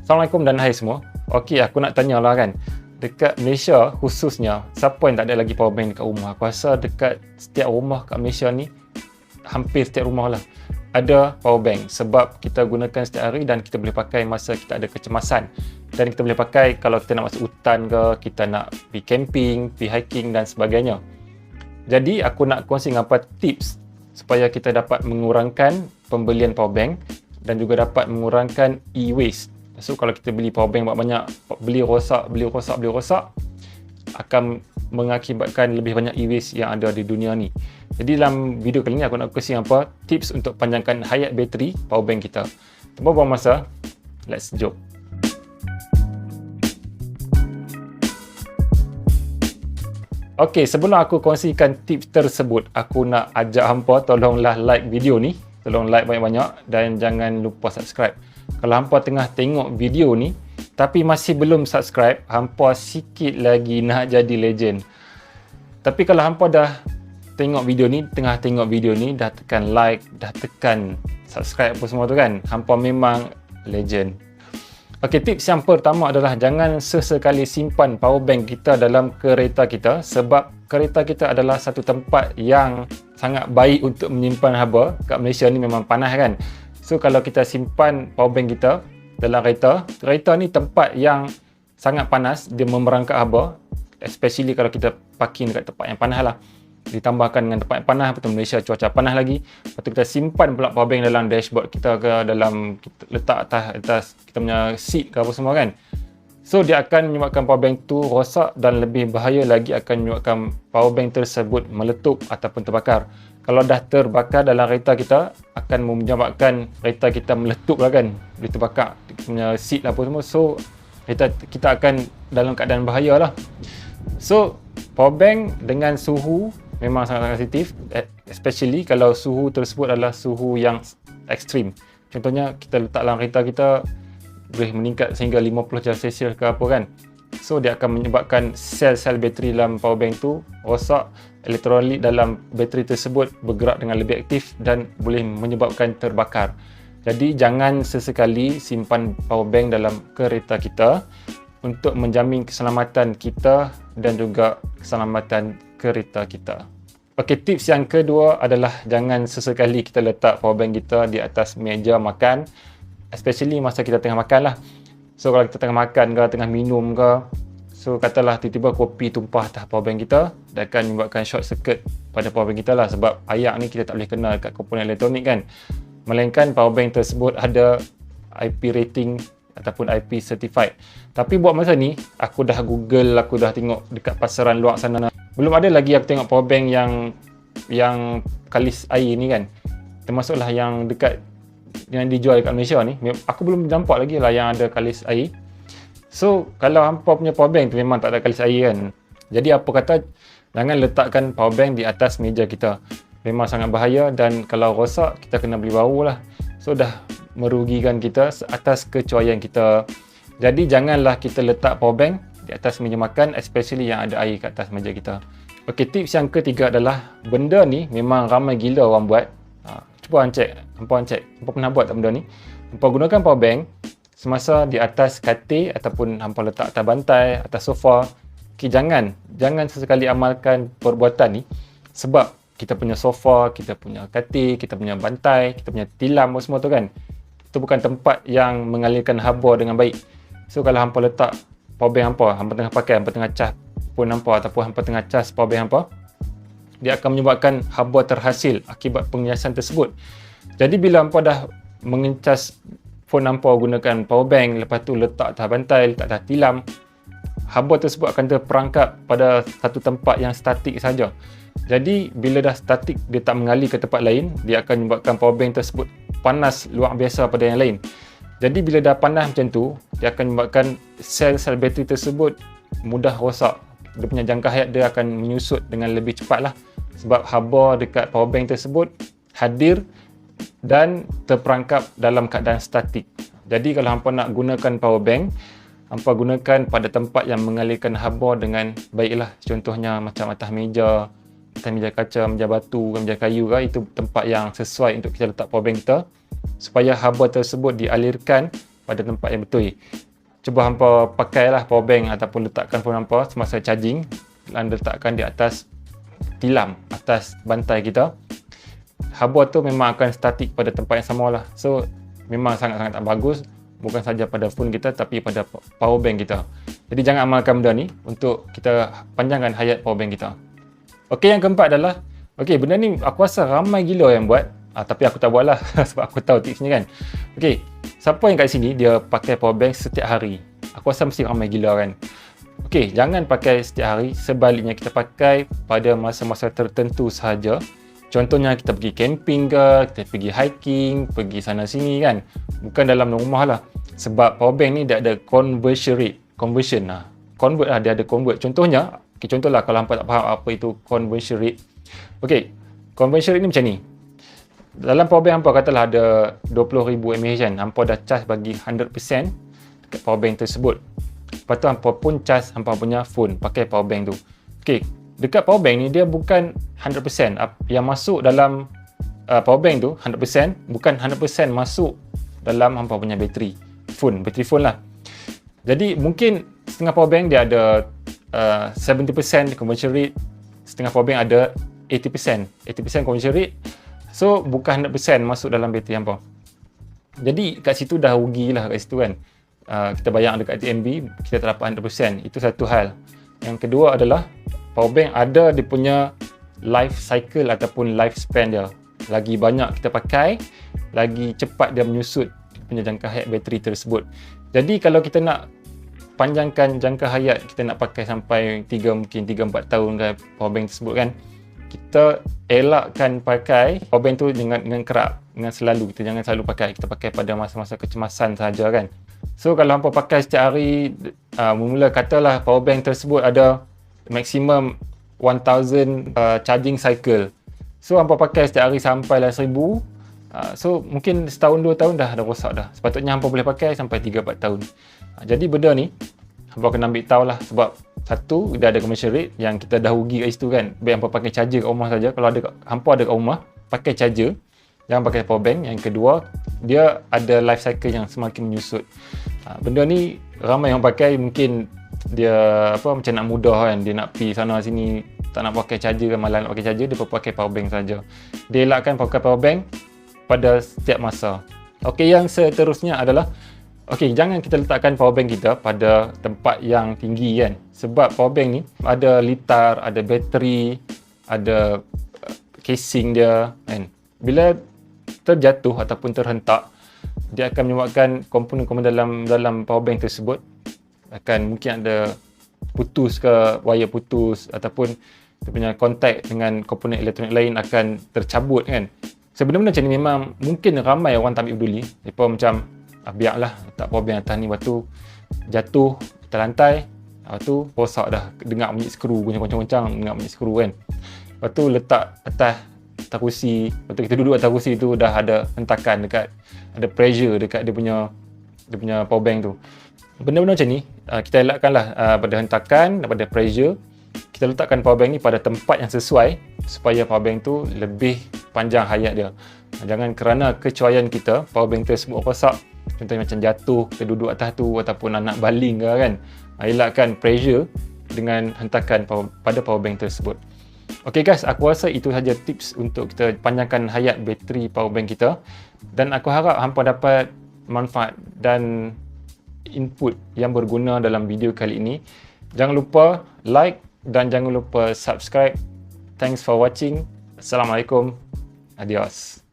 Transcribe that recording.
Assalamualaikum dan hai semua. Okey, aku nak tanyalah kan. Dekat Malaysia khususnya, siapa yang tak ada lagi power bank dekat rumah? Aku rasa dekat setiap rumah kat Malaysia ni, hampir setiap rumah lah, ada power bank. Sebab kita gunakan setiap hari dan kita boleh pakai masa kita ada kecemasan. Dan kita boleh pakai kalau kita nak masuk hutan ke, kita nak pergi camping, pergi hiking dan sebagainya. Jadi aku nak kongsi dengan apa tips supaya kita dapat mengurangkan pembelian power bank dan juga dapat mengurangkan e-waste. So kalau kita beli power bank banyak, beli rosak, akan mengakibatkan lebih banyak e-waste yang ada di dunia ni. Jadi dalam video kali ni aku nak kongsi apa tips untuk panjangkan hayat bateri power bank kita. Tanpa buang masa, let's jump. Okey, sebelum aku kongsikan tips tersebut, aku nak ajak hampa tolonglah like video ni. Tolong like banyak-banyak dan jangan lupa subscribe. Kalau hampa tengah tengok video ni tapi masih belum subscribe, hampa sikit lagi nak jadi legend. Tapi kalau hampa dah tengok video ni, dah tekan like, dah tekan subscribe apa semua tu kan, hampa memang legend. Okey, tips yang pertama adalah jangan sesekali simpan power bank kita dalam kereta kita, sebab kereta kita adalah satu tempat yang sangat baik untuk menyimpan haba. Kat Malaysia ni memang panas kan. So kalau kita simpan power bank kita dalam kereta ni tempat yang sangat panas, dia memerangkap haba, especially kalau kita parking dekat tempat yang panas lah. Ditambahkan dengan tempat yang panas, betul Malaysia cuaca panas lagi. Lepas tu kita simpan pula power bank dalam dashboard kita ke, dalam kita letak atas kita punya seat ke apa semua kan. So dia akan menyebabkan power bank tu rosak dan lebih bahaya lagi akan menyebabkan power bank tersebut meletup ataupun terbakar. Kalau dah terbakar dalam kereta kita, akan menyebabkan kereta kita meletup lah kan. Dia terbakar kita punya seat lah apa semua. So kita akan dalam keadaan bahaya lah. So power bank dengan suhu memang sangat sensitif, especially kalau suhu tersebut adalah suhu yang ekstrim. Contohnya kita letak dalam kereta kita boleh meningkat sehingga 50 darjah Celsius ke apa kan. So dia akan menyebabkan sel-sel bateri dalam power bank tu rosak, elektrolit dalam bateri tersebut bergerak dengan lebih aktif dan boleh menyebabkan terbakar. Jadi jangan sesekali simpan power bank dalam kereta kita untuk menjamin keselamatan kita dan juga keselamatan kereta kita. Okey, tips yang kedua adalah jangan sesekali kita letak power bank kita di atas meja makan, especially masa kita tengah makan lah. So kalau kita tengah makan ke, tengah minum ke, so katalah tiba-tiba kopi tumpah atas power bank kita, dia akan menyebabkan short circuit pada power bank kita lah, sebab air ni kita tak boleh kena dekat komponen elektronik kan. Melainkan power bank tersebut ada IP rating ataupun IP certified. Tapi buat masa ni, aku dah Google, aku dah tengok dekat pasaran luar sana, belum ada lagi aku tengok power bank yang kalis air ni kan. Termasuklah yang dekat yang dijual dekat Malaysia ni, aku belum nampak lagi lah yang ada kalis air. So kalau hampa punya power bank tu memang tak ada kalis air kan. Jadi apa kata jangan letakkan power bank di atas meja kita. Memang sangat bahaya dan kalau rosak kita kena beli baru lah. So dah merugikan kita atas kecuaian kita. Jadi janganlah kita letak power bank di atas meja makan, especially yang ada air kat atas meja kita. Okey, tips yang ketiga adalah benda ni memang ramai gila orang buat. Cuba hampa cek. Hampa pernah buat tak benda ni? Hampa gunakan power bank semasa di atas katil ataupun hampa letak atas bantai, atas sofa. Okay, jangan sesekali amalkan perbuatan ni, sebab kita punya sofa, kita punya katil, kita punya bantai, kita punya tilam semua tu kan, itu bukan tempat yang mengalirkan haba dengan baik. So kalau hampa letak power bank hampa tengah pakai, hampa tengah cas phone hampa ataupun hampa tengah cas power bank hampa, dia akan menyebabkan haba terhasil akibat pengiasan tersebut. Jadi bila hampa dah mengecas phone hampa gunakan power bank, lepas tu letak atas bantai, letak atas tilam, haba tersebut akan terperangkap pada satu tempat yang statik saja. Jadi bila dah statik, dia tak mengalir ke tempat lain, dia akan menyebabkan power bank tersebut panas luar biasa pada yang lain. Jadi bila dah panas macam tu, dia akan menyebabkan sel-sel bateri tersebut mudah rosak. Dia punya jangka hayat dia akan menyusut dengan lebih cepat lah, sebab haba dekat power bank tersebut hadir dan terperangkap dalam keadaan statik. Jadi kalau hampa nak gunakan power bank, hampa gunakan pada tempat yang mengalirkan haba dengan baiklah. Contohnya macam atas meja kaca, meja batu, meja kayu ke, itu tempat yang sesuai untuk kita letak power bank kita, supaya haba tersebut dialirkan pada tempat yang betul. Cuba hampa pakailah power bank ataupun letakkan phone hampa semasa charging dan letakkan di atas tilam, atas bantai kita. Haba tu memang akan statik pada tempat yang sama lah. So memang sangat-sangat tak bagus, bukan saja pada phone kita tapi pada power bank kita. Jadi jangan amalkan benda ni untuk kita panjangkan hayat power bank kita. Okey, yang keempat adalah, okey, benda ni aku rasa ramai gila yang buat, tapi aku tak buat lah sebab aku tahu tipsnya kan. Okey, siapa yang kat sini dia pakai power bank setiap hari? Aku rasa mesti ramai gila kan. Okey, jangan pakai setiap hari, sebaliknya kita pakai pada masa-masa tertentu sahaja. Contohnya kita pergi camping ke, kita pergi hiking, pergi sana sini kan. Bukan dalam rumah lah. Sebab power bank ni dia ada conversion rate. Conversion lah. Convert lah, dia ada convert. Contohnya, contohlah kalau hampa tak faham apa itu conversion rate. Okey, conversion rate ni macam ni. Dalam power bank hampa katalah ada 20,000 mAh kan. Hampa dah charge bagi 100% dekat power bank tersebut. Lepas tu hampa pun charge hampa punya phone pakai power bank tu. Okey, dekat power bank ni dia bukan 100%. Yang masuk dalam power bank tu 100%, bukan 100% masuk dalam hampa punya bateri phone lah. Jadi mungkin setengah power bank dia ada 70% conversion rate, setengah power bank ada 80% conversion rate. So bukan 100% masuk dalam bateri hampa. Jadi kat situ dah rugilah kat situ kan. Kita bayar dekat TNB, kita tak dapat 100%. Itu satu hal. Yang kedua adalah power bank ada dia punya life cycle ataupun lifespan dia. Lagi banyak kita pakai, lagi cepat dia menyusut punya jangka hayat bateri tersebut. Jadi kalau kita nak panjangkan jangka hayat, kita nak pakai sampai mungkin 3-4 tahun kan power bank tersebut kan, kita elakkan pakai power bank tu dengan kerap, dengan selalu. Kita jangan selalu pakai, kita pakai pada masa-masa kecemasan sahaja kan. So kalau hampa pakai setiap hari, mula katalah power bank tersebut ada maksimum 1000 charging cycle. So hampa pakai setiap hari sampailah 1000. So mungkin setahun 2 tahun dah rosak dah. Sepatutnya hampa boleh pakai sampai 3-4 tahun. Jadi benda ni hampa kena ambil tahu lah. Sebab satu, dia ada commercial rate yang kita dah rugi kat situ kan. Baik hampa pakai charger kat rumah saja. Kalau hampa ada kat rumah, pakai charger, jangan pakai power bank. Yang kedua, dia ada life cycle yang semakin menyusut. Benda ni ramai yang pakai, mungkin dia macam nak mudah kan, dia nak pergi sana sini, tak nak pakai charger kan, malah nak pakai charger, dia pakai power bank saja. Dia elakkan pakai power bank pada setiap masa. Okey, yang seterusnya adalah, okey, jangan kita letakkan power bank kita pada tempat yang tinggi kan. Sebab power bank ni ada litar, ada bateri, ada casing dia kan. Bila terjatuh ataupun terhentak, dia akan menyebabkan komponen-komponen dalam power bank tersebut akan mungkin ada putus ke, wire putus, ataupun dia punya kontak dengan komponen elektronik lain akan tercabut kan. Sebenarnya macam ni memang mungkin ramai orang tak ambil peduli. Mereka macam biarlah letak power bank atas ni, lepas tu jatuh atas lantai, lepas tu rosak dah, dengar bunyi skru, goncang-goncang dengar bunyi skru kan. Lepas tu letak atas kursi, lepas tu kita duduk atas kursi tu dah ada hentakan dekat, ada pressure dekat dia punya power bank tu. Benda-benda macam ni kita elakkanlah pada hentakan, pada pressure. Kita letakkan power bank ni pada tempat yang sesuai supaya power bank tu lebih panjang hayat dia. Jangan kerana kecuaian kita power bank tersebut rosak, contohnya macam jatuh, kita duduk atas tu ataupun anak baling ke kan. Elakkan pressure dengan hentakan pada power bank tersebut. Okey guys, aku rasa itu saja tips untuk kita panjangkan hayat bateri power bank kita, dan aku harap hampa dapat manfaat dan input yang berguna dalam video kali ini. Jangan lupa like dan jangan lupa subscribe. Thanks for watching. Assalamualaikum. Adios.